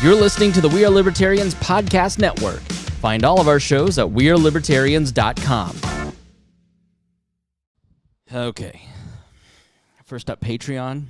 You're listening to the We Are Libertarians Podcast Network. Find all of our shows at wearelibertarians.com. Okay. First up, Patreon.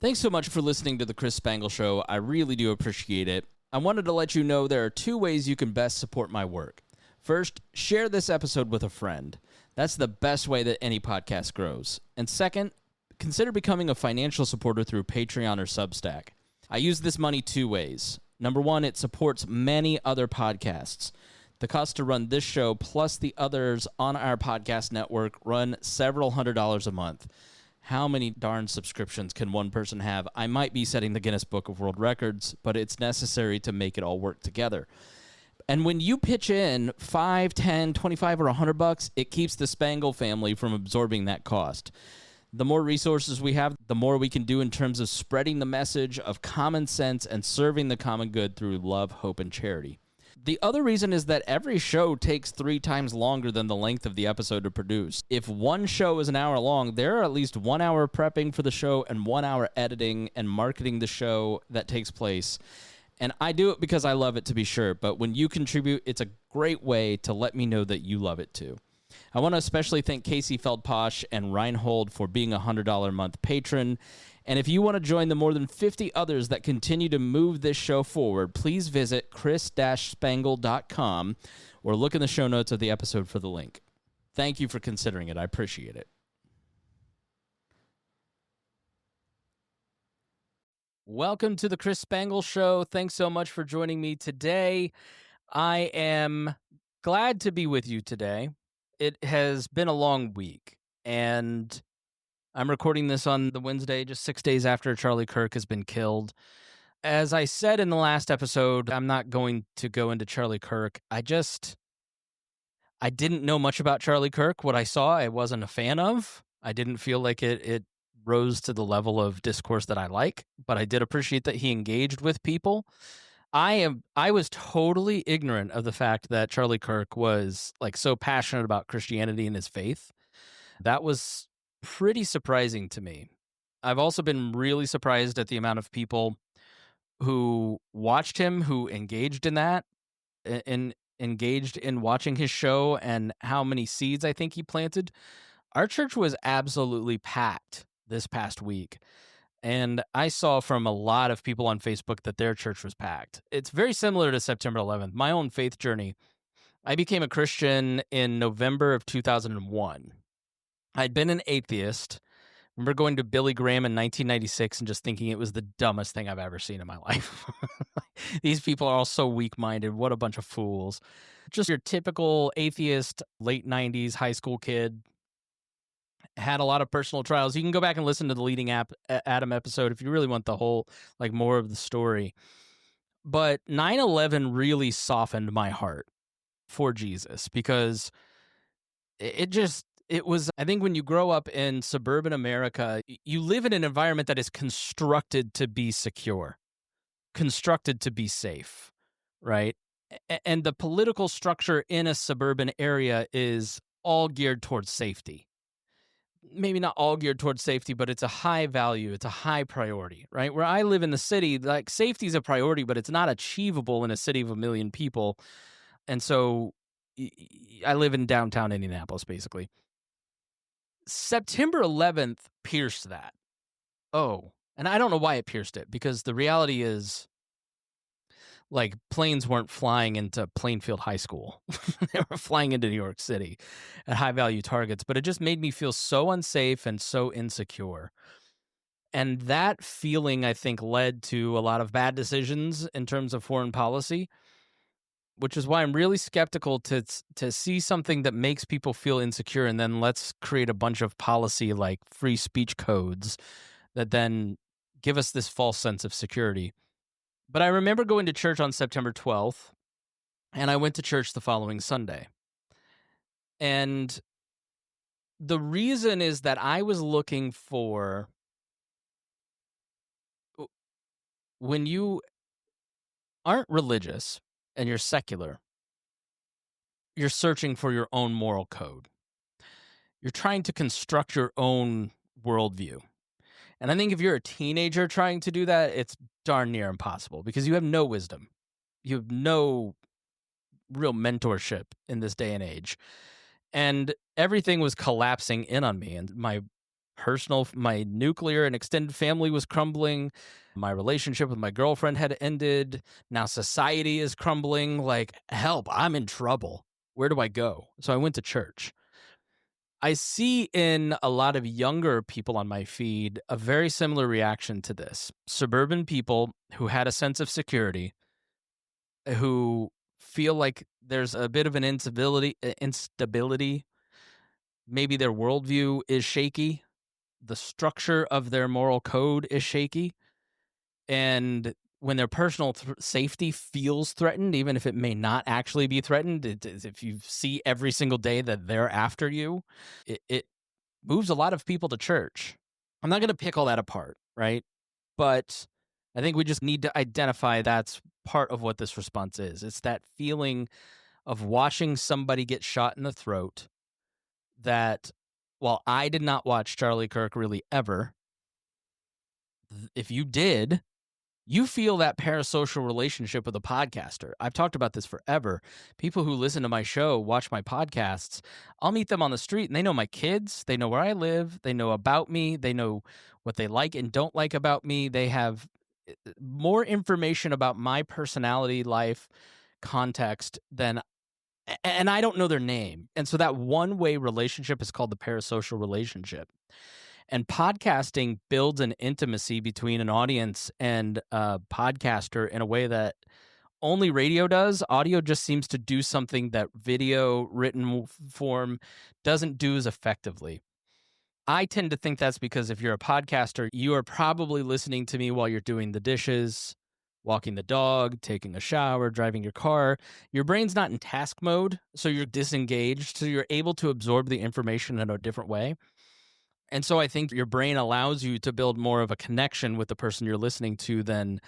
Thanks so much for listening to the Chris Spangle Show. I really do appreciate it. I wanted to let you know there are two ways you can best support my work. First, share this episode with a friend. That's the best way that any podcast grows. And second, consider becoming a financial supporter through Patreon or Substack. I use this money two ways. Number one, it supports many other podcasts. The cost to run this show plus the others on our podcast network run several $100s a month. How many darn subscriptions can one person have? I might be setting the Guinness Book of World Records, but it's necessary to make it all work together. And when you pitch in $5, $10, $25, or $100, it keeps the Spangle family from absorbing that cost. The more resources we have, the more we can do in terms of spreading the message of common sense and serving the common good through love, hope, and charity. The other reason is that every show takes 3 times longer than the length of the episode to produce. If one show is an hour long, there are at least 1 hour prepping for the show and 1 hour editing and marketing the show that takes place. And I do it because I love it, to be sure, but when you contribute, it's a great way to let me know that you love it too. I want to especially thank Casey Feldposh and Reinhold for being a $100 a month patron. And if you want to join the more than 50 others that continue to move this show forward, please visit chris-spangle.com or look in the show notes of the episode for the link. Thank you for considering it. I appreciate it. Welcome to the Chris Spangle Show. Thanks so much for joining me today. I am glad to be with you today. It has been a long week, and I'm recording this on the Wednesday, just 6 days after Charlie Kirk has been killed. As I said in the last episode, I'm not going to go into Charlie Kirk. I didn't know much about Charlie Kirk. What I saw, I wasn't a fan of. I didn't feel like it rose to the level of discourse that I like, but I did appreciate that he engaged with people. I was totally ignorant of the fact that Charlie Kirk was like so passionate about Christianity and his faith. That was pretty surprising to me. I've also been really surprised at the amount of people who watched him, who engaged in that, and engaged in watching his show, and how many seeds I think he planted. Our church was absolutely packed this past week. And I saw from a lot of people on Facebook that their church was packed. It's very similar to September 11th. My own faith journey, I became a Christian in November of 2001. I'd been an atheist. I remember going to Billy Graham in 1996 and just thinking it was the dumbest thing I've ever seen in my life. These people are all so weak-minded. What a bunch of fools. Just your typical atheist, late 90s high school kid. Had a lot of personal trials. You can go back and listen to the Leading Adam episode if you really want the whole, like, more of the story. But 9/11 really softened my heart for Jesus, because it was, I think when you grow up in suburban America, you live in an environment that is constructed to be secure, constructed to be safe, right? And the political structure in a suburban area is all geared towards safety. Maybe not all geared towards safety, but it's a high value. It's a high priority, right? Where I live in the city, like, safety is a priority, but it's not achievable in a city of 1 million people. And so I live in downtown Indianapolis, basically. September 11th pierced that. Oh, and I don't know why it pierced it, because the reality is, like, planes weren't flying into Plainfield High School. They were flying into New York City at high-value targets. But it just made me feel so unsafe and so insecure. And that feeling, I think, led to a lot of bad decisions in terms of foreign policy, which is why I'm really skeptical to see something that makes people feel insecure, and then let's create a bunch of policy like free speech codes that then give us this false sense of security. But I remember going to church on September 12th, and I went to church the following Sunday. And the reason is that I was looking for, when you aren't religious and you're secular, you're searching for your own moral code. You're trying to construct your own worldview. And I think if you're a teenager trying to do that, it's darn near impossible because you have no wisdom. You have no real mentorship in this day and age. And everything was collapsing in on me, and my nuclear and extended family was crumbling. My relationship with my girlfriend had ended. Now society is crumbling. Like, help, I'm in trouble. Where do I go? So I went to church. I see in a lot of younger people on my feed a very similar reaction to this. Suburban people who had a sense of security, who feel like there's a bit of an instability. Maybe their worldview is shaky. The structure of their moral code is shaky. And when their personal safety feels threatened, even if it may not actually be threatened, if you see every single day that they're after you, it moves a lot of people to church. I'm not going to pick all that apart, right? But I think we just need to identify that's part of what this response is. It's that feeling of watching somebody get shot in the throat that, while I did not watch Charlie Kirk really ever, if you did, you feel that parasocial relationship with a podcaster. I've talked about this forever. People who listen to my show, watch my podcasts, I'll meet them on the street and they know my kids, they know where I live, they know about me, they know what they like and don't like about me. They have more information about my personality, life, context than, and I don't know their name. And so that one-way relationship is called the parasocial relationship. And podcasting builds an intimacy between an audience and a podcaster in a way that only radio does. Audio just seems to do something that video, written form doesn't do as effectively. I tend to think that's because if you're a podcaster, you are probably listening to me while you're doing the dishes, walking the dog, taking a shower, driving your car. Your brain's not in task mode, so you're disengaged, so you're able to absorb the information in a different way. And so I think your brain allows you to build more of a connection with the person you're listening to than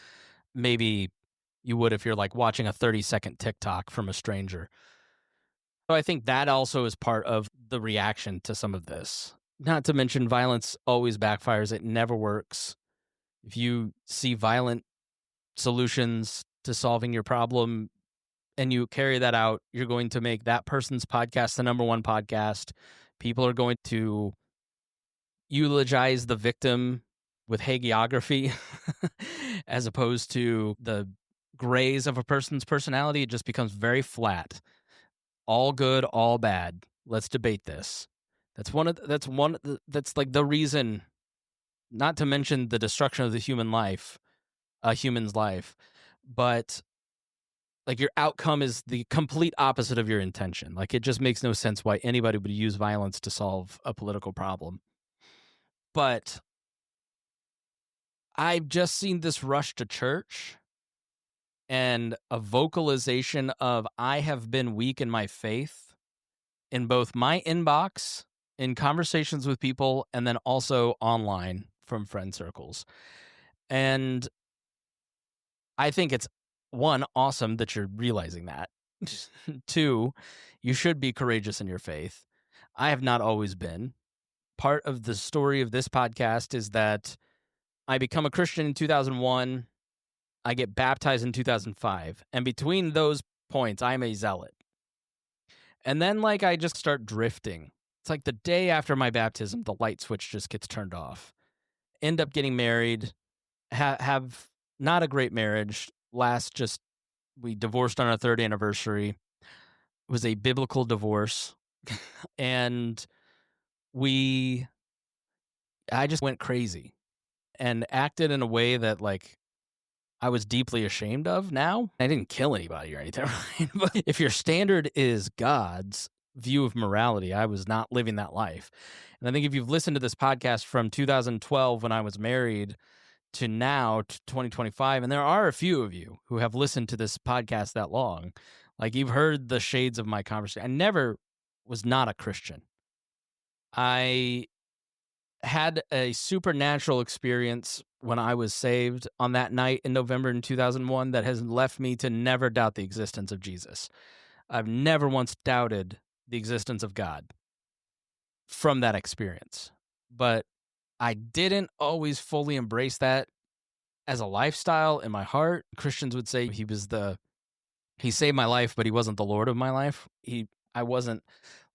maybe you would if you're like watching a 30-second TikTok from a stranger. So I think that also is part of the reaction to some of this. Not to mention violence always backfires. It never works. If you see violent solutions to solving your problem and you carry that out, you're going to make that person's podcast the number one podcast. People are going to eulogize the victim with hagiography as opposed to the grays of a person's personality. It just becomes very flat. All good, all bad. Let's debate this. That's like the reason, not to mention the destruction of the human's life, but like your outcome is the complete opposite of your intention. Like it just makes no sense why anybody would use violence to solve a political problem. But I've just seen this rush to church and a vocalization of I have been weak in my faith in both my inbox, in conversations with people, and then also online from friend circles. And I think it's, one, awesome that you're realizing that. Two, you should be courageous in your faith. I have not always been. Part of the story of this podcast is that I become a Christian in 2001. I get baptized in 2005. And between those points, I'm a zealot. And then, like, I just start drifting. It's like the day after my baptism, the light switch just gets turned off. End up getting married, have not a great marriage. We divorced on our third anniversary. It was a biblical divorce. And I just went crazy and acted in a way that, like, I was deeply ashamed of now. I didn't kill anybody or anything, right? But if your standard is God's view of morality, I was not living that life. And I think if you've listened to this podcast from 2012 when I was married to now, to 2025, and there are a few of you who have listened to this podcast that long, like you've heard the shades of my conversation. I never was not a Christian. I had a supernatural experience when I was saved on that night in November in 2001 that has left me to never doubt the existence of Jesus. I've never once doubted the existence of God from that experience. But I didn't always fully embrace that as a lifestyle in my heart. Christians would say he saved my life, but he wasn't the Lord of my life. I wasn't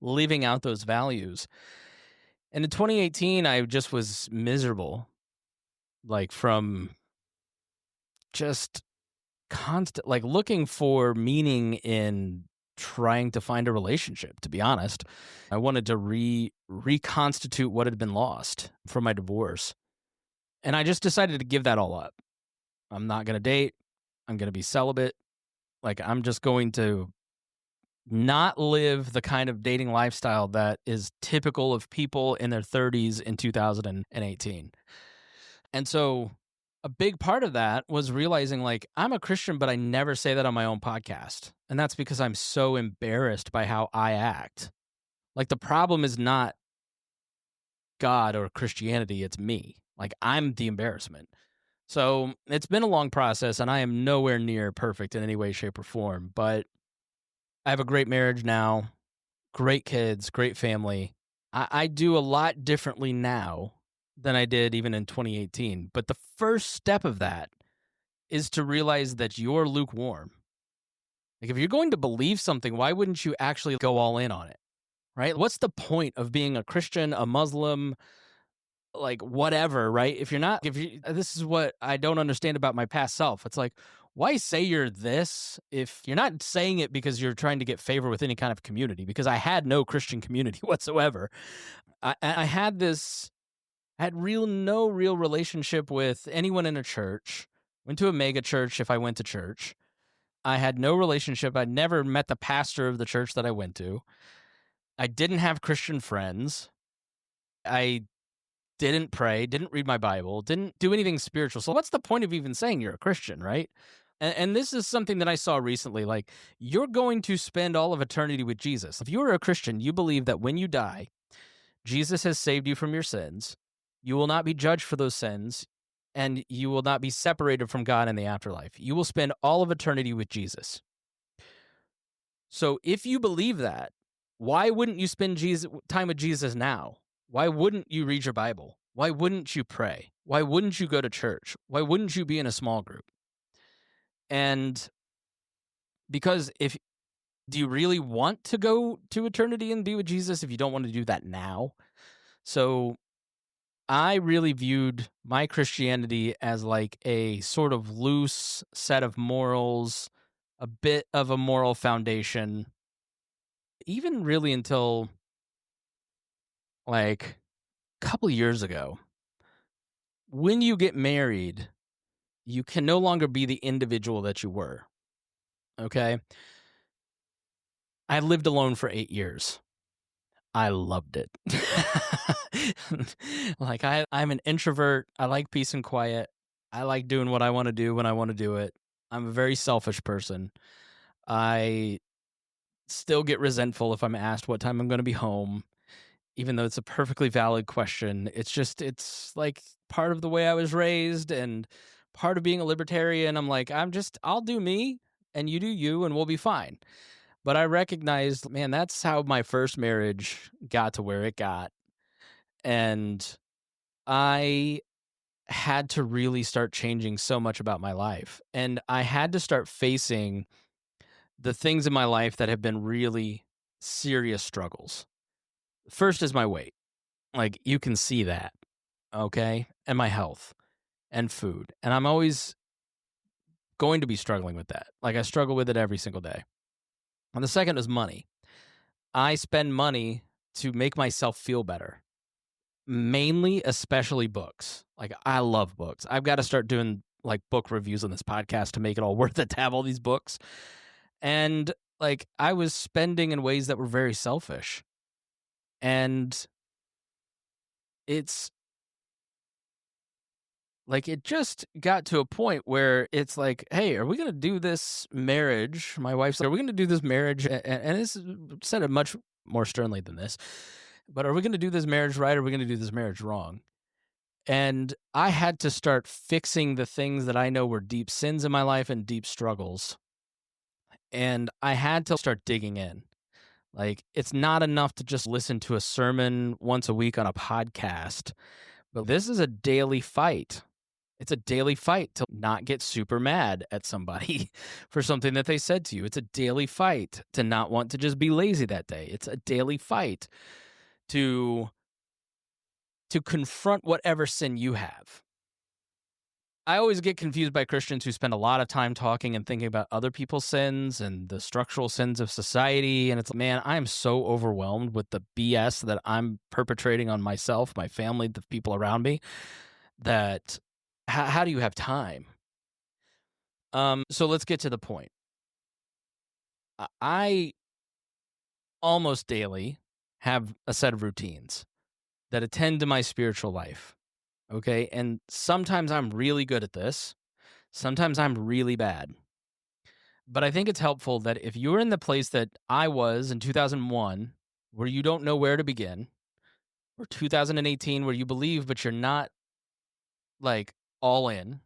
living out those values. And in 2018, I just was miserable, like from just constant, like looking for meaning in trying to find a relationship, to be honest. I wanted to reconstitute what had been lost from my divorce. And I just decided to give that all up. I'm not going to date. I'm going to be celibate. Like, I'm just going to not live the kind of dating lifestyle that is typical of people in their 30s in 2018. And so a big part of that was realizing, like, I'm a Christian, but I never say that on my own podcast. And that's because I'm so embarrassed by how I act. Like, the problem is not God or Christianity, it's me. Like, I'm the embarrassment. So it's been a long process, and I am nowhere near perfect in any way, shape, or form. But I have a great marriage now, great kids, great family. I do a lot differently now than I did even in 2018. But the first step of that is to realize that you're lukewarm. Like, if you're going to believe something, why wouldn't you actually go all in on it? Right? What's the point of being a Christian, a Muslim, like whatever, right? This is what I don't understand about my past self. It's like, why say you're this if you're not saying it because you're trying to get favor with any kind of community? Because I had no Christian community whatsoever. I had no real relationship with anyone in a church. Went to a mega church if I went to church. I had no relationship. I never met the pastor of the church that I went to. I didn't have Christian friends. I didn't pray, didn't read my Bible, didn't do anything spiritual. So what's the point of even saying you're a Christian, right? And this is something that I saw recently. Like, you're going to spend all of eternity with Jesus. If you are a Christian, you believe that when you die, Jesus has saved you from your sins. You will not be judged for those sins, and you will not be separated from God in the afterlife. You will spend all of eternity with Jesus. So if you believe that, why wouldn't you spend time with Jesus now? Why wouldn't you read your Bible? Why wouldn't you pray? Why wouldn't you go to church? Why wouldn't you be in a small group? And because do you really want to go to eternity and be with Jesus if you don't want to do that now? So I really viewed my Christianity as like a sort of loose set of morals, a bit of a moral foundation, even really until like a couple years ago. When you get married, you can no longer be the individual that you were. Okay. I lived alone for 8 years. I loved it. Like, I'm an introvert. I like peace and quiet. I like doing what I want to do when I want to do it. I'm a very selfish person. I still get resentful if I'm asked what time I'm going to be home, even though it's a perfectly valid question. It's like part of the way I was raised and part of being a libertarian. I'm like, I'll do me and you do you and we'll be fine. But I recognized, man, that's how my first marriage got to where it got. And I had to really start changing so much about my life. And I had to start facing the things in my life that have been really serious struggles. First is my weight. Like, you can see that, okay? And my health and food. And I'm always going to be struggling with that. Like, I struggle with it every single day. And the second is money. I spend money to make myself feel better. Mainly, especially books. Like, I love books. I've got to start doing like book reviews on this podcast to make it all worth it to have all these books. And like, I was spending in ways that were very selfish. And it's like, it just got to a point where it's like, hey, are we going to do this marriage? My wife's like, are we going to do this marriage? And this is said it much more sternly than this. But are we going to do this marriage right, or are we going to do this marriage wrong? And I had to start fixing the things that I know were deep sins in my life and deep struggles. And I had to start digging in. Like, it's not enough to just listen to a sermon once a week on a podcast, But this is a daily fight. It's a daily fight to not get super mad at somebody for something that they said to you. It's a daily fight to not want to just be lazy that day. It's a daily fight to confront whatever sin you have. I always get confused by Christians who spend a lot of time talking and thinking about other people's sins and the structural sins of society. And it's, man, I am so overwhelmed with the BS that I'm perpetrating on myself, my family, the people around me, that how do you have time? So let's get to the point. I almost daily have a set of routines that attend to my spiritual life. Okay. And sometimes I'm really good at this. Sometimes I'm really bad. But I think it's helpful that if you're in the place that I was in 2001, where you don't know where to begin, or 2018, where you believe, but you're not like all in,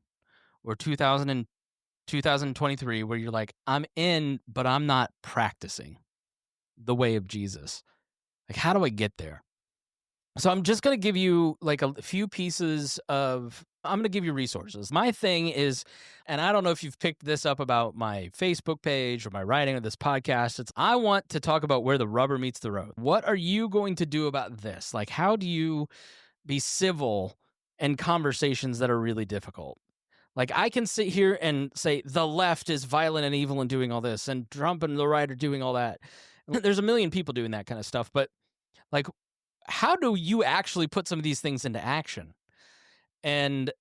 or 2023, where you're like, I'm in, but I'm not practicing the way of Jesus. Like, how do I get there? So I'm just going to give you like a few pieces of, I'm going to give you resources. My thing is, and I don't know if you've picked this up about my Facebook page or my writing or this podcast, it's I want to talk about where the rubber meets the road. What are you going to do about this? Like, how do you be civil in conversations that are really difficult? Like, I can sit here and say the left is violent and evil and doing all this, and Trump and the right are doing all that. There's a million people doing that kind of stuff, but like, how do you actually put some of these things into action? And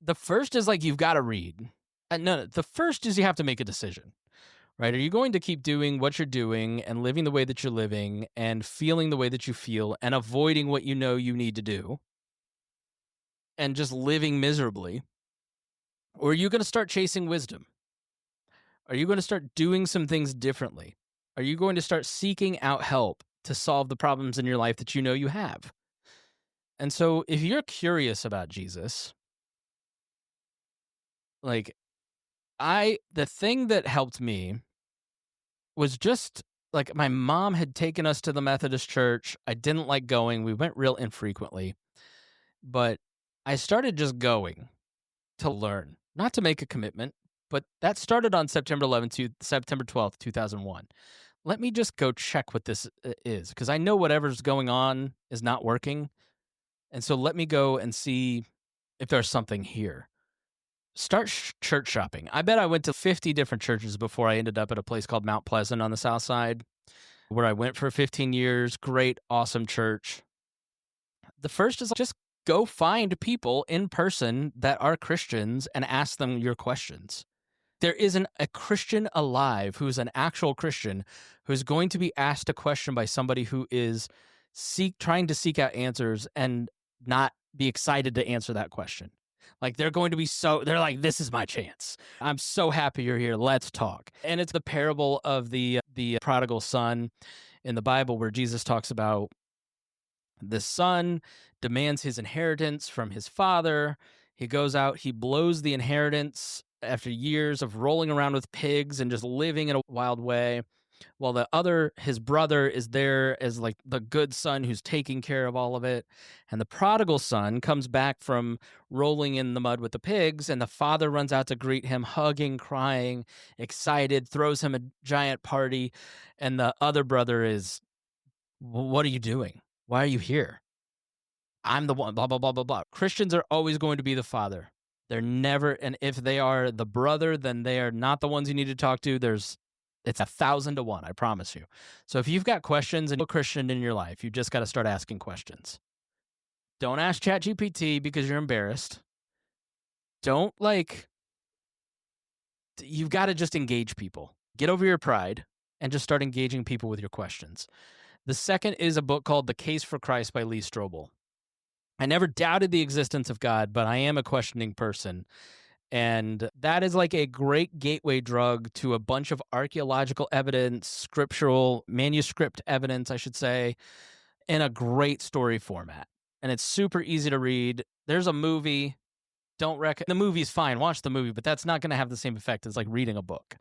the first is like, you've got to read. No, the first is you have to make a decision, right? Are you going to keep doing what you're doing and living the way that you're living and feeling the way that you feel and avoiding what you know you need to do and just living miserably? Or are you going to start chasing wisdom? Are you going to start doing some things differently? Are you going to start seeking out help to solve the problems in your life that you know you have? And so if you're curious about Jesus, like the thing that helped me was just like my mom had taken us to the Methodist church. I didn't like going. We went real infrequently, but I started just going to learn, not to make a commitment, but that started on September 11th to September 12th, 2001. Let me just go check what this is, because I know whatever's going on is not working. And so let me go and see if there's something here. Start church shopping. I bet I went to 50 different churches before I ended up at a place called Mount Pleasant on the south side, where I went for 15 years. Great, awesome church. The first is just go find people in person that are Christians and ask them your questions. There isn't a Christian alive who's an actual Christian who's going to be asked a question by somebody who is trying to seek out answers and not be excited to answer that question. Like, they're going to be they're like, this is my chance. I'm so happy you're here. Let's talk. And it's the parable of the prodigal son in the Bible, where Jesus talks about the son demands his inheritance from his father. He goes out, he blows the inheritance after years of rolling around with pigs and just living in a wild way, while his brother is there as like the good son who's taking care of all of it. And the prodigal son comes back from rolling in the mud with the pigs, and the father runs out to greet him, hugging, crying, excited, throws him a giant party. And the other brother is, what are you doing? Why are you here? I'm the one, blah, blah, blah, blah, blah. Christians are always going to be the father. They're never, and if they are the brother, then they are not the ones you need to talk to. It's 1,000 to 1, I promise you. So if you've got questions and you're a Christian in your life, you just got to start asking questions. Don't ask ChatGPT because you're embarrassed. You've got to just engage people. Get over your pride and just start engaging people with your questions. The second is a book called The Case for Christ by Lee Strobel. I never doubted the existence of God, but I am a questioning person. And that is like a great gateway drug to a bunch of archaeological evidence, scriptural, manuscript evidence, I should say, in a great story format. And it's super easy to read. There's a movie. The movie's fine. Watch the movie, but that's not going to have the same effect as like reading a book.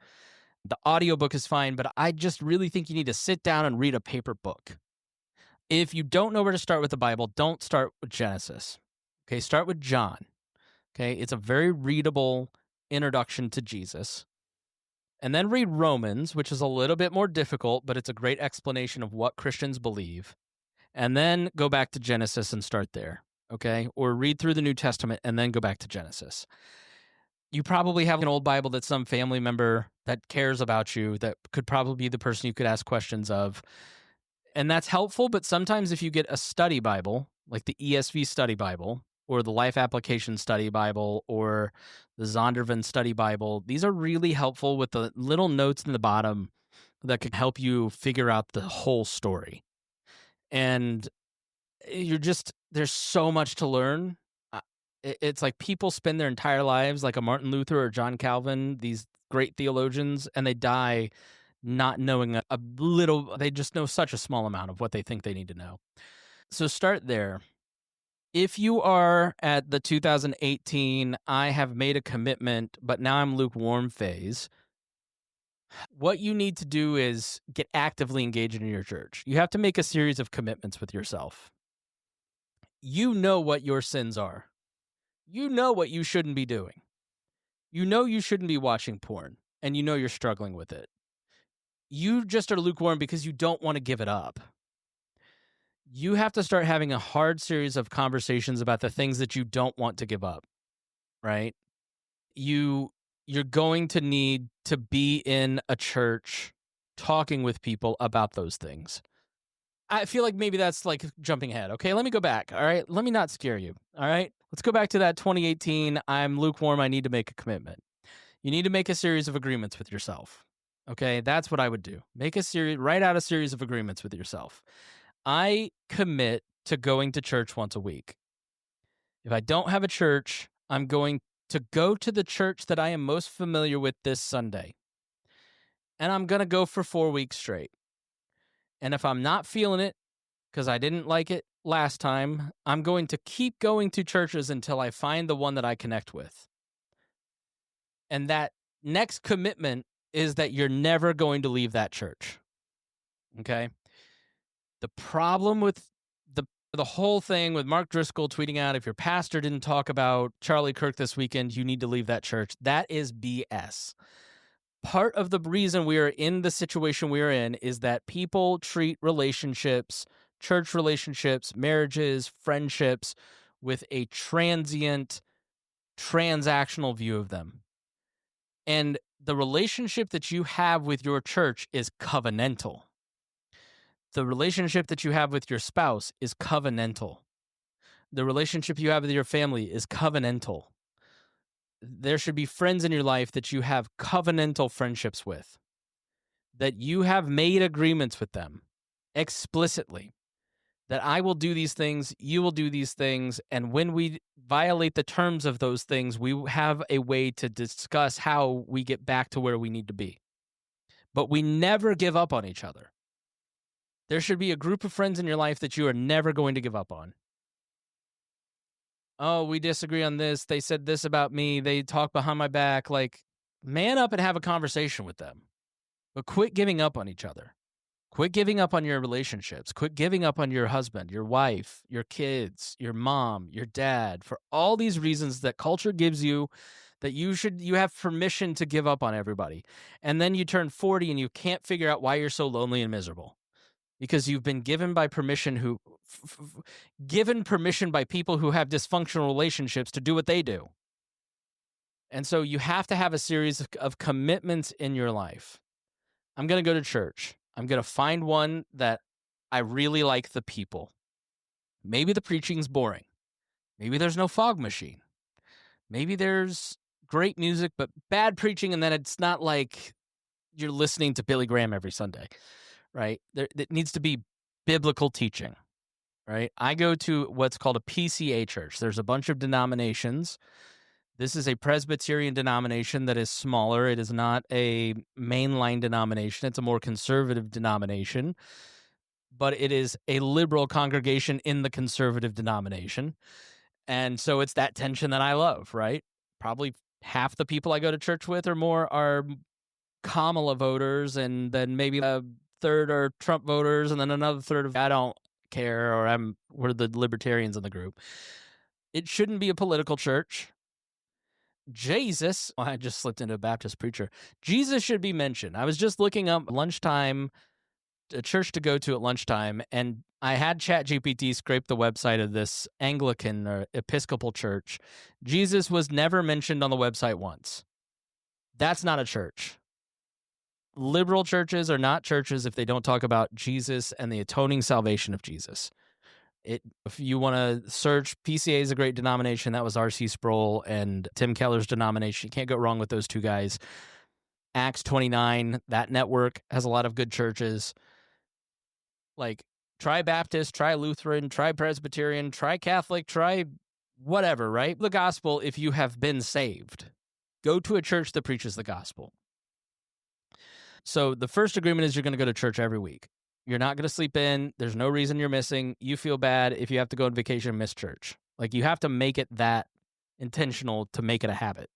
The audiobook is fine, but I just really think you need to sit down and read a paper book. If you don't know where to start with the Bible, don't start with Genesis. Okay, start with John. Okay, it's a very readable introduction to Jesus. And then read Romans, which is a little bit more difficult, but it's a great explanation of what Christians believe. And then go back to Genesis and start there. Okay, or read through the New Testament and then go back to Genesis. You probably have an old Bible that some family member that cares about you that could probably be the person you could ask questions of. And that's helpful, but sometimes if you get a study Bible, like the ESV study Bible, or the Life Application Study Bible, or the Zondervan Study Bible, these are really helpful with the little notes in the bottom that can help you figure out the whole story. And there's so much to learn. It's like people spend their entire lives like a Martin Luther or John Calvin, these great theologians, and they die not knowing a little. They just know such a small amount of what they think they need to know. So start there. If you are at the 2018, I have made a commitment, but now I'm lukewarm phase, what you need to do is get actively engaged in your church. You have to make a series of commitments with yourself. You know what your sins are. You know what you shouldn't be doing. You know you shouldn't be watching porn, and you know you're struggling with it. You just are lukewarm because you don't want to give it up. You have to start having a hard series of conversations about the things that you don't want to give up, right? You're going to need to be in a church talking with people about those things. I feel like maybe that's like jumping ahead. Okay, let me go back. All right, let me not scare you. All right, let's go back to that 2018. I'm lukewarm. I need to make a commitment. You need to make a series of agreements with yourself. Okay, that's what I would do. Write out a series of agreements with yourself. I commit to going to church once a week. If I don't have a church, I'm going to go to the church that I am most familiar with this Sunday. And I'm going to go for 4 weeks straight. And if I'm not feeling it, because I didn't like it last time, I'm going to keep going to churches until I find the one that I connect with. And that next commitment is that you're never going to leave that church. Okay? The problem with the whole thing with Mark Driscoll tweeting out, if your pastor didn't talk about Charlie Kirk this weekend, you need to leave that church. That is BS. Part of the reason we are in the situation we are in is that people treat relationships, church relationships, marriages, friendships with a transient, transactional view of them. And the relationship that you have with your church is covenantal. The relationship that you have with your spouse is covenantal. The relationship you have with your family is covenantal. There should be friends in your life that you have covenantal friendships with, that you have made agreements with them explicitly, that I will do these things, you will do these things, and when we violate the terms of those things, we have a way to discuss how we get back to where we need to be. But we never give up on each other. There should be a group of friends in your life that you are never going to give up on. Oh, we disagree on this. They said this about me. They talk behind my back. Like, man up and have a conversation with them. But quit giving up on each other. Quit giving up on your relationships. Quit giving up on your husband, your wife, your kids, your mom, your dad, for all these reasons that culture gives you that you have permission to give up on everybody. And then you turn 40 and you can't figure out why you're so lonely and miserable. Because you've been given by permission given permission by people who have dysfunctional relationships to do what they do. And so you have to have a series of commitments in your life. I'm going to go to church. I'm going to find one that I really like the people. Maybe the preaching's boring. Maybe there's no fog machine. Maybe there's great music, but bad preaching, and then it's not like you're listening to Billy Graham every Sunday. Right? It needs to be biblical teaching, right? I go to what's called a PCA church. There's a bunch of denominations. This is a Presbyterian denomination that is smaller. It is not a mainline denomination. It's a more conservative denomination, but it is a liberal congregation in the conservative denomination. And so it's that tension that I love, right? Probably half the people I go to church with or more are Kamala voters, and then maybe a third are Trump voters, and then another third of I don't care, or we're the libertarians in the group. It shouldn't be a political church. Jesus, well, I just slipped into a Baptist preacher. Jesus should be mentioned. I was just looking up lunchtime, a church to go to at lunchtime, and I had ChatGPT scrape the website of this Anglican or Episcopal church. Jesus was never mentioned on the website once. That's not a church. Liberal churches are not churches if they don't talk about Jesus and the atoning salvation of Jesus. If you want to search, PCA is a great denomination. That was R.C. Sproul and Tim Keller's denomination. You can't go wrong with those two guys. Acts 29, that network has a lot of good churches. Like, try Baptist, try Lutheran, try Presbyterian, try Catholic, try whatever, right? The gospel, if you have been saved, go to a church that preaches the gospel. So the first agreement is you're going to go to church every week. You're not going to sleep in. There's no reason you're missing. You feel bad if you have to go on vacation and miss church. Like, you have to make it that intentional to make it a habit.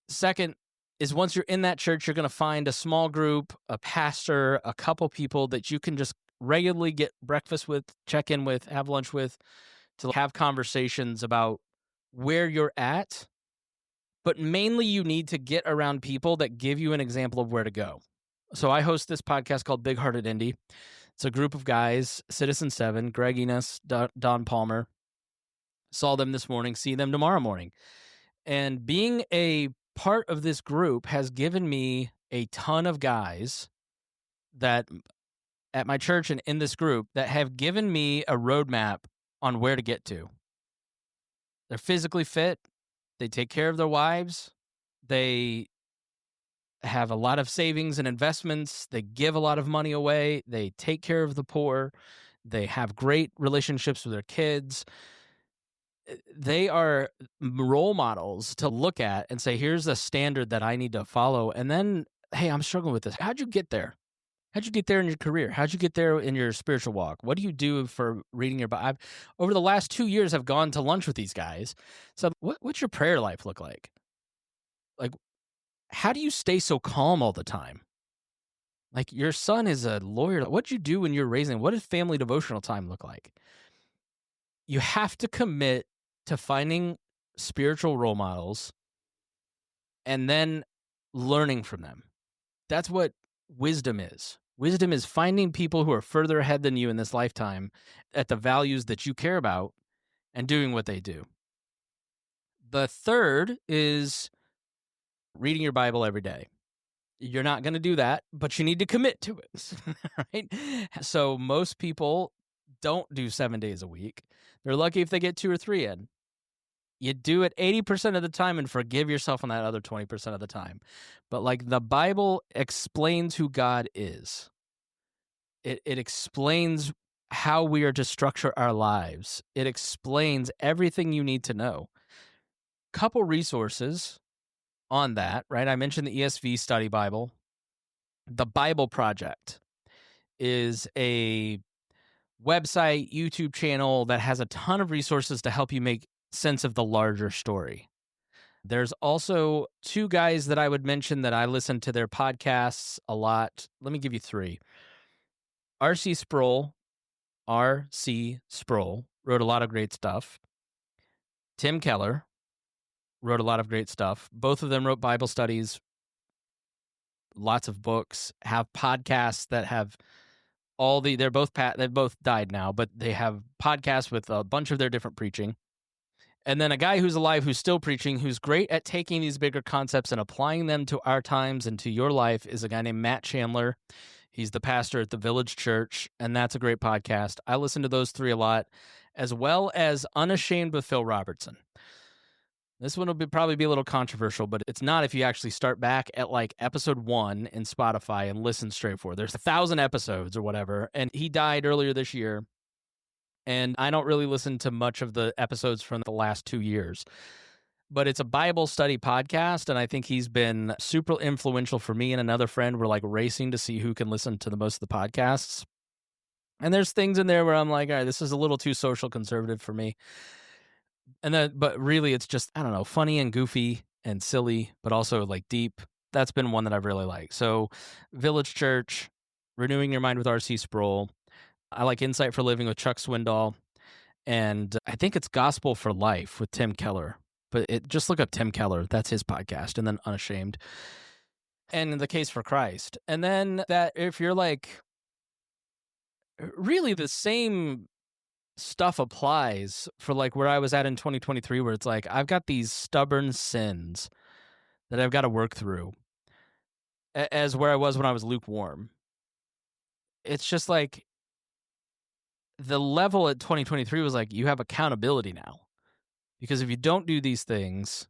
Second is once you're in that church, you're going to find a small group, a pastor, a couple people that you can just regularly get breakfast with, check in with, have lunch with, to have conversations about where you're at. But mainly you need to get around people that give you an example of where to go. So I host this podcast called Big Hearted Indie. It's a group of guys, Citizen 7, Greg Enos, Don Palmer. Saw them this morning, see them tomorrow morning. And being a part of this group has given me a ton of guys that at my church and in this group that have given me a roadmap on where to get to. They're physically fit. They take care of their wives. They have a lot of savings and investments. They give a lot of money away. They take care of the poor. They have great relationships with their kids. They are role models to look at and say, here's a standard that I need to follow. And then, hey, I'm struggling with this. How'd you get there? How'd you get there in your career? How'd you get there in your spiritual walk? What do you do for reading your Bible? Over the last 2 years, I've gone to lunch with these guys. So what's your prayer life look like? Like, how do you stay so calm all the time? Like, your son is a lawyer. What'd you do when you're raising? What does family devotional time look like? You have to commit to finding spiritual role models and then learning from them. That's what wisdom is. Wisdom is finding people who are further ahead than you in this lifetime at the values that you care about and doing what they do. The third is reading your Bible every day. You're not going to do that, but you need to commit to it, right? So most people don't do 7 days a week. They're lucky if they get 2 or 3 in. You do it 80% of the time and forgive yourself on that other 20% of the time. But like, the Bible explains who God is. It explains how we are to structure our lives. It explains everything you need to know. Couple resources on that, right? I mentioned the ESV Study Bible. The Bible Project is a website, YouTube channel that has a ton of resources to help you make sense of the larger story. There's also 2 guys that I would mention that I listen to their podcasts a lot. Let me give you 3. R.C. Sproul wrote a lot of great stuff. Tim Keller wrote a lot of great stuff. Both of them wrote Bible studies, lots of books, have podcasts that have they've both died now, but they have podcasts with a bunch of their different preaching. And then a guy who's alive, who's still preaching, who's great at taking these bigger concepts and applying them to our times and to your life, is a guy named Matt Chandler. He's the pastor at the Village Church, and that's a great podcast. I listen to those 3 a lot, as well as Unashamed with Phil Robertson. This one will probably be a little controversial, but it's not if you actually start back at like episode 1 in Spotify and listen straight forward. There's 1,000 episodes or whatever, and he died earlier this year. And I don't really listen to much of the episodes from the last 2 years. But it's a Bible study podcast, and I think he's been super influential for me and another friend. We're like racing to see who can listen to the most of the podcasts. And there's things in there where I'm like, all right, this is a little too social conservative for me. But really, it's just, I don't know, funny and goofy and silly, but also like deep. That's been one that I've really liked. So Village Church, Renewing Your Mind with R.C. Sproul. I like Insight for Living with Chuck Swindoll. And I think it's Gospel for Life with Tim Keller. But just look up Tim Keller. That's his podcast. And then Unashamed. And The Case for Christ. And then that if you're like, really the same stuff applies for like where I was at in 2023, where it's like, I've got these stubborn sins that I've got to work through, as where I was when I was lukewarm. It's just like the level at 2023 was like, you have accountability now. Because if you don't do these things,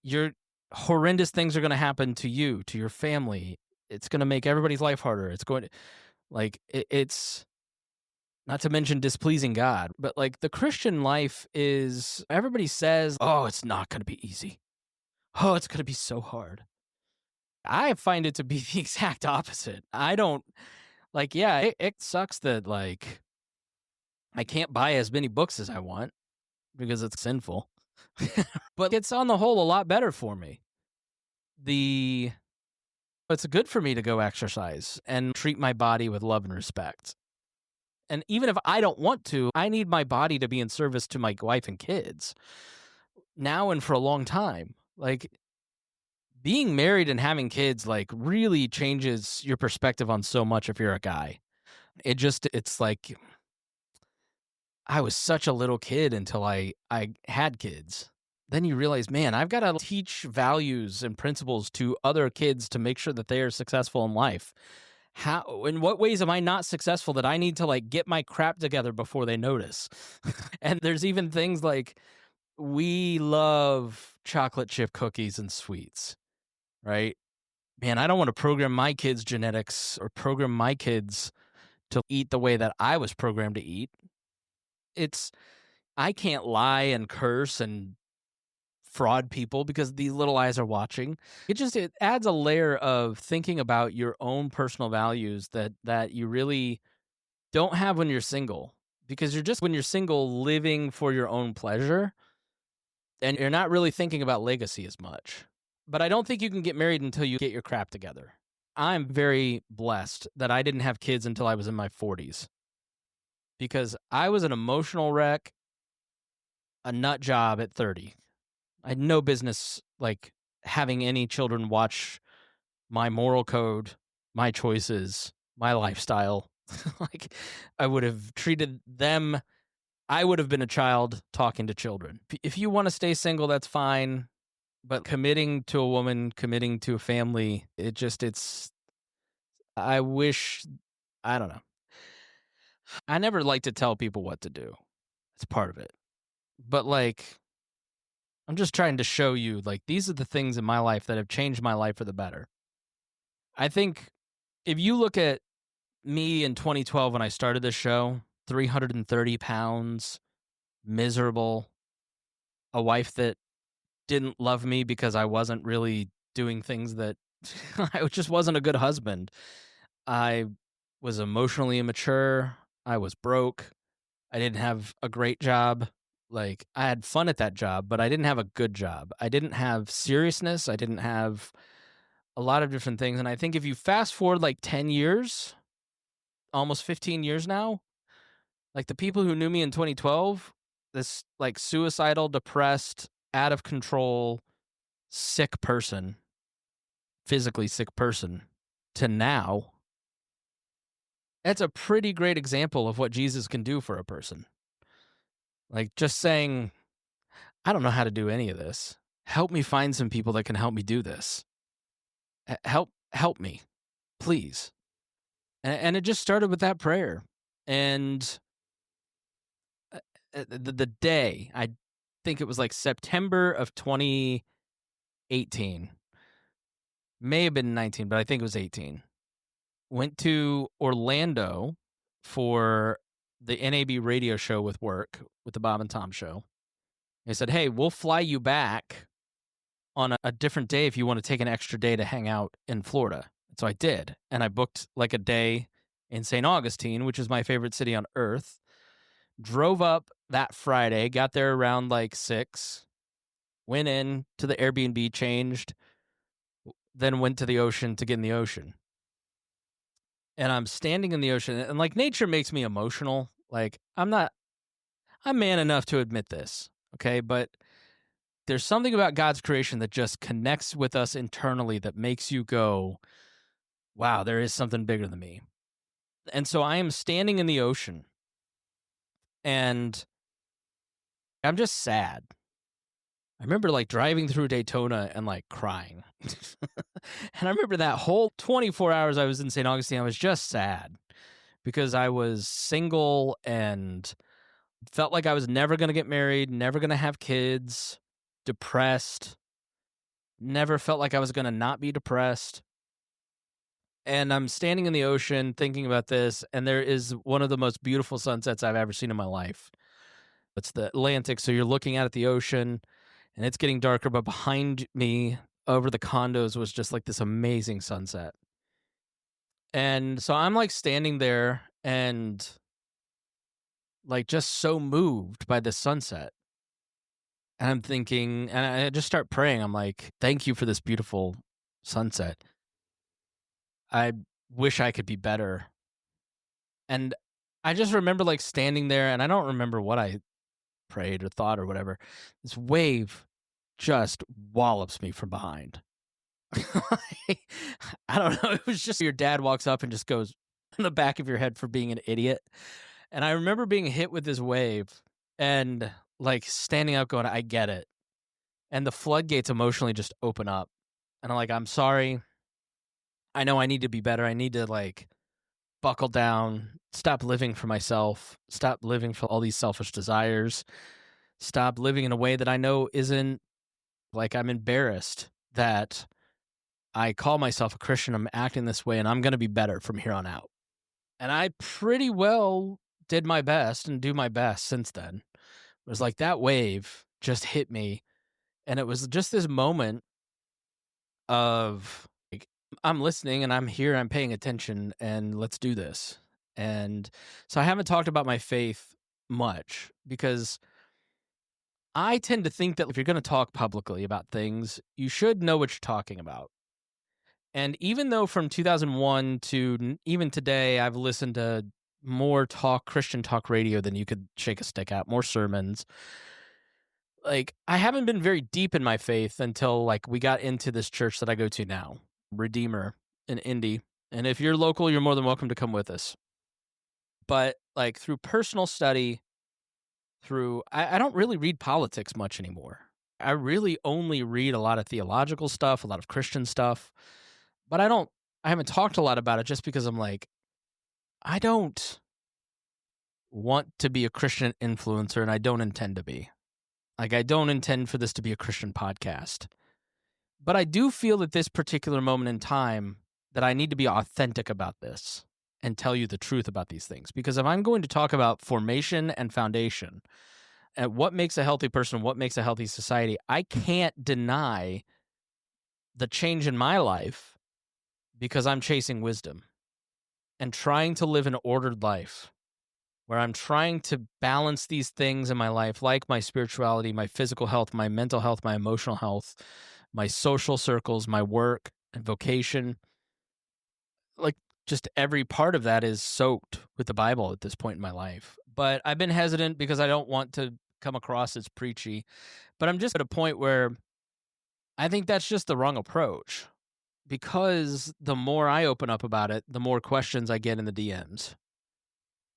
your horrendous things are going to happen to you, to your family. It's going to make everybody's life harder. It's going to, like, it's not to mention displeasing God, but like the Christian life is, everybody says, oh, it's not going to be easy. Oh, it's going to be so hard. I find it to be the exact opposite. I don't, like, yeah, it sucks that, like, I can't buy as many books as I want because it's sinful. But it's on the whole a lot better for me. It's good for me to go exercise and treat my body with love and respect. And even if I don't want to, I need my body to be in service to my wife and kids now and for a long time. Like, being married and having kids, like, really changes your perspective on so much if you're a guy. It's like, I was such a little kid until I had kids. Then you realize, man, I've got to teach values and principles to other kids to make sure that they are successful in life. In what ways am I not successful that I need to, like, get my crap together before they notice? And there's even things like, we love chocolate chip cookies and sweets, right? Man, I don't want to program my kids' genetics or program my kids to eat the way that I was programmed to eat. I can't lie and curse and fraud people because these little eyes are watching. It adds a layer of thinking about your own personal values that you really don't have when you're single, because when you're single, living for your own pleasure, and you're not really thinking about legacy as much. But I don't think you can get married until you get your crap together. I'm very blessed that I didn't have kids until I was in my 40s, because I was an emotional wreck, a nut job at 30. I had no business, like, having any children watch my moral code, my choices, my lifestyle. Like, I would have treated them. I would have been a child talking to children. If you want to stay single, that's fine. But committing to a woman, committing to a family, I don't know. I never like to tell people what to do. It's part of it. But, like, I'm just trying to show you, like, these are the things in my life that have changed my life for the better. I think if you look at me in 2012 when I started this show, 330 pounds, miserable, a wife that didn't love me because I wasn't really doing things that I just wasn't a good husband. I was emotionally immature. I was broke. I didn't have a great job. Like, I had fun at that job, but I didn't have a good job. I didn't have seriousness. I didn't have a lot of different things. And I think if you fast forward like 10 years, almost 15 years now, like, the people who knew me in 2012, this, like, suicidal, depressed, out of control, sick person, physically sick person, to now, that's a pretty great example of what Jesus can do for a person. Like, just saying, I don't know how to do any of this. Help me find some people that can help me do this. Help me, please. And it just started with that prayer. And the day, I think it was like September of 2018, may have been 19, but I think it was 18. Went to Orlando for the NAB radio show with work, with the Bob and Tom show. They said, hey, we'll fly you back on a different day if you want to take an extra day to hang out in Florida. So I did. And I booked like a day in St. Augustine, which is my favorite city on earth. Drove up that Friday, got there around like 6, went in to the Airbnb, changed, then went to the ocean to get in the ocean. And I'm standing in the ocean, and like, nature makes me emotional. Like, I'm not I'm man enough to admit this, okay? But there's something about God's creation that just connects with us internally that makes you go, wow, there is something bigger than me. And so I am standing in the ocean and I'm just sad. I remember like driving through Daytona and like crying. And I remember that whole 24 hours I was in St. Augustine, I was just sad because I was single and felt like I was never going to get married, never going to have kids, depressed, never felt like I was going to not be depressed. And I'm standing in the ocean thinking about this, and there is one of the most beautiful sunsets I've ever seen in my life. It's the Atlantic, so you're looking out at the ocean, and it's getting darker, but behind me, over the condos, was just like this amazing sunset. And so I'm like standing there and like just so moved by the sunset. And I'm thinking, and I just start praying. I'm like, thank you for this beautiful sunset. I wish I could be better. And I just remember like standing there, and I don't remember what I prayed or thought or whatever. This wave just wallops me from behind. I don't know. It was just your dad walks up and just goes in the back of your head for being an idiot. And I remember being hit with this wave and like standing up going, I get it. And the floodgates emotionally just open up. And I'm like, I'm sorry. I know I need to be better. I need to like buckle down, stop living for myself, stop living for all these selfish desires, stop living in a way that I know isn't like I'm embarrassed that I call myself a Christian. I'm acting this way and I'm going to be better from here on out. And I pretty well did my best and do my best since then. It was like that wave just hit me. And it was just this moment of like, I'm listening and I'm here, I'm paying attention, and let's do this. And so I haven't talked about my faith much because I tend to think that if you're going to talk publicly about things, you should know what you're talking about. And even though from 2001 to even today, I've listened to more Christian talk radio than you could shake a stick at, more sermons. Like, I haven't been very deep in my faith until like we got into this church that I go to now, Redeemer in Indy. And if you're local, you're more than welcome to come with us. But like through personal study, I don't really read politics much anymore. I really only read a lot of theological stuff, a lot of Christian stuff. But I haven't talked a lot about it just because I'm like, I don't want to be a Christian influencer and I don't intend to be. Like, I don't intend for this to be a Christian podcast. But I do feel at this particular moment in time that I need to be authentic about this and tell you the truth about these things. Because if I'm going to talk about formation and foundation and what makes a healthy person, what makes a healthy society, I can't deny the change in my life because I'm chasing wisdom and trying to live an ordered life where I'm trying to balance these things in my life, like my spirituality, my physical health, my mental health, my emotional health, my social circles, my work and vocation. Like, just every part of that is soaked with the Bible at this point in my life. But I've been hesitant because I don't want to come across as preachy. But I'm just at a point where I think that's just the wrong approach. Because the more I open up about it, the more questions I get in the DMs.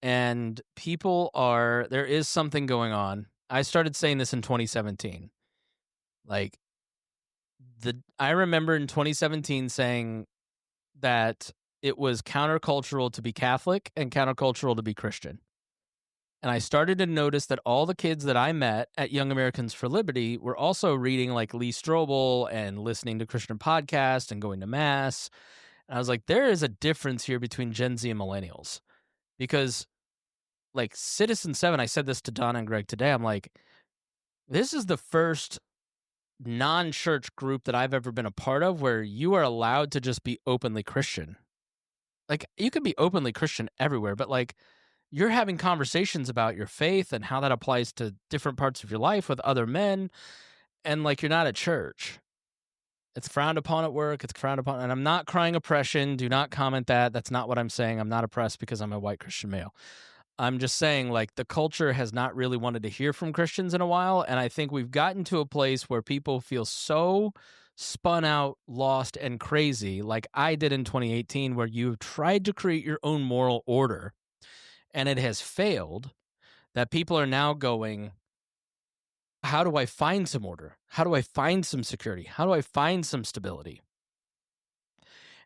And there is something going on. I started saying this in 2017. Like, I remember in 2017 saying that it was countercultural to be Catholic and countercultural to be Christian. And I started to notice that all the kids that I met at Young Americans for Liberty were also reading like Lee Strobel and listening to Christian podcasts and going to mass. And I was like, there is a difference here between Gen Z and millennials. Because like Citizen 7, I said this to Donna and Greg today, I'm like, this is the first non-church group that I've ever been a part of where you are allowed to just be openly Christian. Like, you can be openly Christian everywhere, but like, you're having conversations about your faith and how that applies to different parts of your life with other men. And like, you're not at church. It's frowned upon at work. It's frowned upon. And I'm not crying oppression. Do not comment that. That's not what I'm saying. I'm not oppressed because I'm a white Christian male. I'm just saying, like, the culture has not really wanted to hear from Christians in a while, and I think we've gotten to a place where people feel so spun out, lost, and crazy, like I did in 2018, where you've tried to create your own moral order, and it has failed, that people are now going, how do I find some order? How do I find some security? How do I find some stability?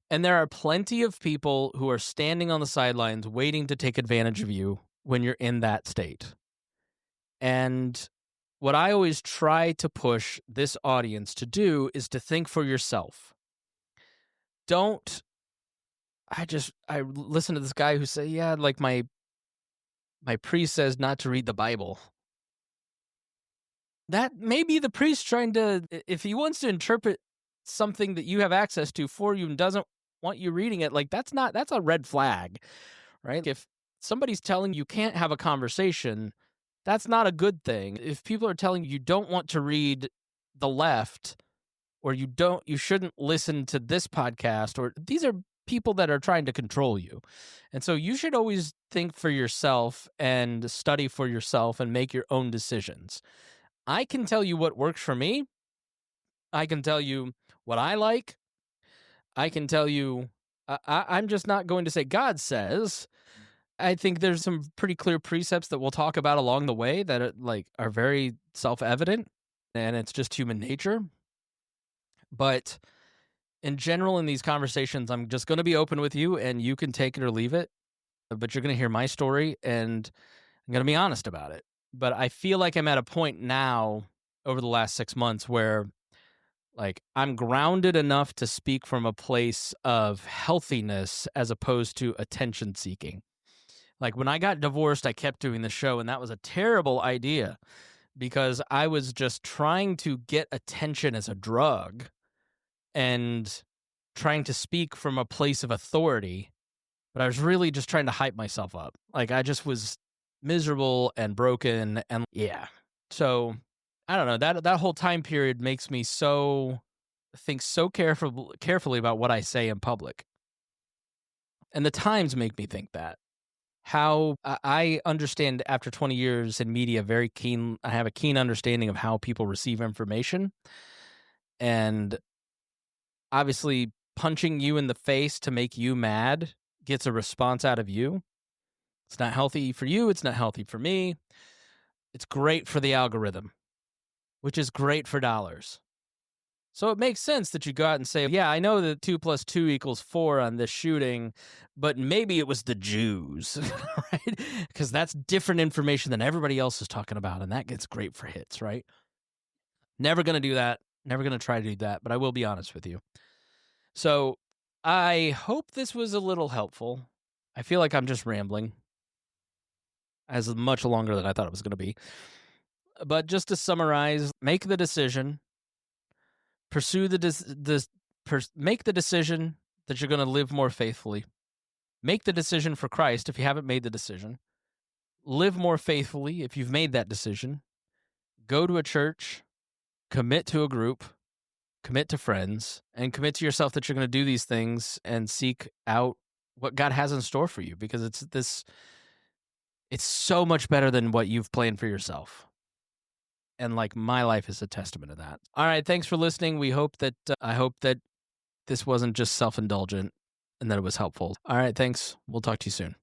And there are plenty of people who are standing on the sidelines waiting to take advantage of you when you're in that state. And what I always try to push this audience to do is to think for yourself. Don't I listen to this guy who say, yeah, like my priest says not to read the Bible. That may be the priest trying to, if he wants to interpret something that you have access to for you and doesn't want you reading it, like that's a red flag, right? If somebody's telling you can't have a conversation, that's not a good thing. If people are telling you don't want to read the left, or you shouldn't listen to this podcast, or these are people that are trying to control you. And so you should always think for yourself and study for yourself and make your own decisions. I can tell you what works for me. I can tell you what I like. I can tell you, I'm just not going to say God says. I think there's some pretty clear precepts that we'll talk about along the way that are very self-evident, and it's just human nature. But in general, in these conversations, I'm just going to be open with you, and you can take it or leave it. But you're going to hear my story, and I'm going to be honest about it. But I feel like I'm at a point now over the last 6 months where, like, I'm grounded enough to speak from a place of healthiness as opposed to attention seeking. Like, when I got divorced, I kept doing the show, and that was a terrible idea because I was just trying to get attention as a drug and trying to speak from a place of authority, but I was really just trying to hype myself up. Like, I just was miserable and broken, and yeah. So I don't know, that whole time period makes me think so carefully about what I say in public. And the times make me think that. How I understand after 20 years in media, I have a keen understanding of how people receive information. And obviously punching you in the face to make you mad gets a response out of you. It's not healthy for you. It's not healthy for me. It's great for the algorithm, which is great for dollars. So it makes sense that you go out and say, yeah, I know that 2 + 2 = 4 on this shooting, but maybe it was the Jews, right? Because that's different information than everybody else is talking about, and that gets great for hits, right? Never going to do that. Never going to try to do that, but I will be honest with you. So I hope this was a little helpful. I feel like I'm just rambling as much longer than I thought it was going to be. But just to summarize, make the decision. Make the decision that you're going to live more faithfully. Make the decision for Christ if you haven't made the decision. Live more faithfully if you've made that decision. Go to a church, commit to a group, commit to friends, and commit to yourself that you're going to do these things and seek out what God has in store for you, because it's so much better than what you've planned for yourself. And like, my life is a testament to that. All right, thanks for listening. I hope that this wasn't just self-indulgent and that it was helpful. All right, thanks. We'll talk to you soon.